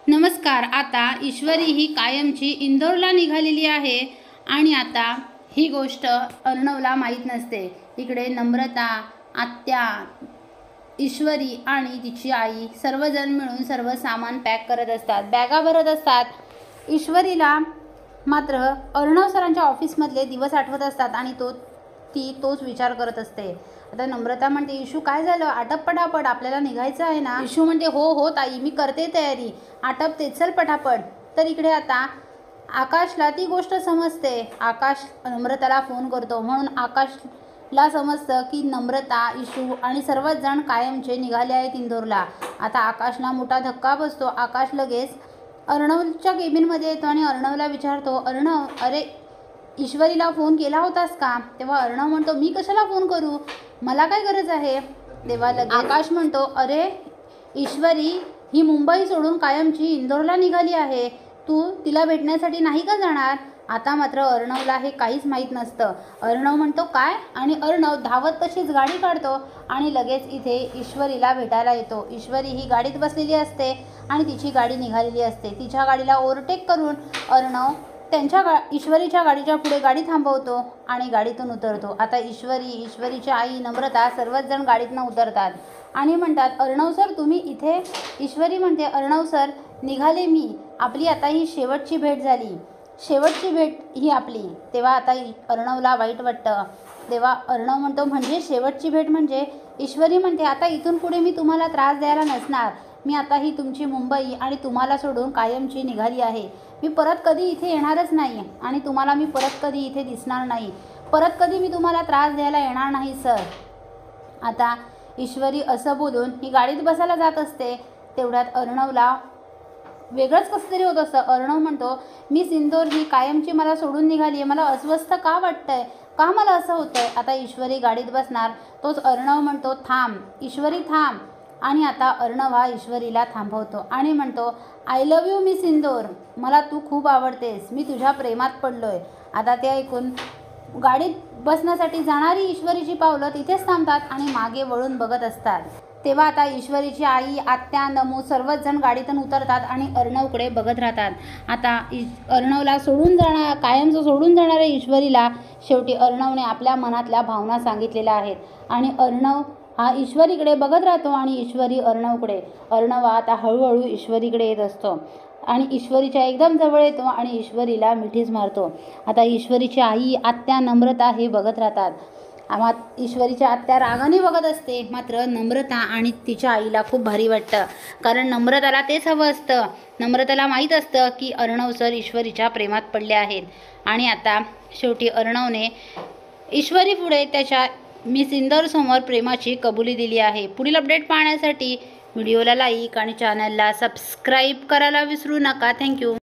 नमस्कार। आता ईश्वरी ही कायमची इंदोरला निघालेली आहे आणि आता ही गोष्ट अर्णवला माहीत नसते। इकडे नम्रता, आत्या, ईश्वरी आणि तिची आई सर्वजण मिळून सर्व सामान पॅक करत असतात, बॅगा भरत असतात। ईश्वरीला मात्र अर्णव सरांच्या ऑफिसमधले दिवस आठवत असतात आणि ती तोच विचार करत असते। आता नम्रता म्हणते, इशू काय झालं, आटप पटापट, आपल्याला निघायचं आहे ना। इशू म्हणते, हो हो ताई, मी करते तयारी, आटपते, चल पटापट। तर इकडे आता आकाशला ती गोष्ट समजते। आकाश नम्रताला फोन करतो, म्हणून आकाशला समजतं की नम्रता, इशू आणि सर्वच जण कायमचे निघाले आहेत इंदोरला। आता आकाशला मोठा धक्का बसतो। आकाश लगेच अर्णवच्या केबिनमध्ये येतो आणि अर्णवला विचारतो, अर्णव, अरे ईश्वरीला फोन केला होतास का? तेव्हा अर्णव म्हणतो, मी कशाला फोन करू, मला काय गरज आहे। तेव्हा लगेच आकाश म्हणतो, अरे ईश्वरी ही मुंबई सोडून कायमची इंदोरला निघाली आहे, तू तिला भेटण्यासाठी नाही का जाणार? आता मात्र अर्णवला हे काहीच माहीत नसतं। अर्णव म्हणतो, काय? आणि अर्णव धावत तशीच गाडी काढतो आणि लगेच इथे ईश्वरीला भेटायला येतो। ईश्वरी ही गाडीत बसलेली असते आणि तिची गाडी निघालेली असते। तिच्या गाडीला ओव्हरटेक करून अर्णव ईश्वरीच्या गाडीच्या पुढे गाडी थांबवतो आणि गाडीतून उतरतो। आता ईश्वरीची आई, नम्रता सर्वच जण गाडीतनं उतरतात आणि म्हणतात, अर्णव सर तुम्ही इथे? ईश्वरी म्हणते, अर्णव सर निघाले मी, आपली आता ही शेवटची भेट झाली, शेवटची भेट ही आपली। तेव्हा आता अर्णवला वाईट वाटतं। तेव्हा अर्णव म्हणतो, म्हणजे शेवटची भेट म्हणजे? ईश्वरी म्हणते, आता इथून पुढे मी तुम्हाला त्रास द्यायला नसणार, मी आता ही तुमची मुंबई आणि तुम्हाला सोडून कायमची निघाली आहे। मी परत कधी इथे येणारच नाही आणि तुम्हाला मी परत कधी इथे दिसणार नाही, परत कधी मी तुम्हाला त्रास द्यायला येणार नाही सर। आता ईश्वरी असं बोलून ही गाडीत बसायला जात असते। तेवढ्यात अर्णवला वेगळंच कसं तरी होत असतं। अर्णव म्हणतो, मी इंदोर ही कायमची मला सोडून निघाली आहे, मला अस्वस्थ का वाटतंय, का मला असं होतंय? आता ईश्वरी गाडीत बसणार, तोच अर्णव म्हणतो, थांब ईश्वरी थांब। आणि आता अर्णव हा ईश्वरीला थांबवतो आणि म्हणतो, I love you miss Indore, मला तू खूप आवडतेस, मी तुझ्या प्रेमात पडलोय। आता ते ऐकून गाडीत बसण्यासाठी जाणारी ईश्वरीची पावलं तिथेच थांबतात आणि मागे वळून बघत असतात। तेव्हा आता ईश्वरीची आई, आत्या, नमू सर्वच जण गाडीतून उतरतात आणि अर्णवकडे बघत राहतात। आता अर्णवला कायमचं सोडून जाणाऱ्या ईश्वरीला शेवटी अर्णवने आपल्या मनातल्या भावना सांगितलेल्या आहेत आणि अर्णव हा ईश्वरीकडे बघत राहतो आणि ईश्वरी अर्णवकडे। अर्णव आता हळूहळू ईश्वरीकडे येत असतो आणि ईश्वरीच्या एकदम जवळ येतो आणि ईश्वरीला मिठीच मारतो। आता ईश्वरीची आई, आत्या, नम्रता हे बघत राहतात। ईश्वरीच्या आत्या रागाने बघत असते, मात्र नम्रता आणि तिच्या आईला खूप भारी वाटतं, कारण नम्रताला तेच हवं असतं। नम्रताला माहीत असतं की अर्णव सर ईश्वरीच्या प्रेमात पडले आहेत आणि आता शेवटी अर्णवने ईश्वरी पुढे त्याच्या मिस इंदोरसमोर प्रेमाची कबुली दिली आहे। पुढील अपडेट पाहण्यासाठी व्हिडिओला लाईक आणि चॅनलला सबस्क्राईब करायला विसरू नका। थँक्यू।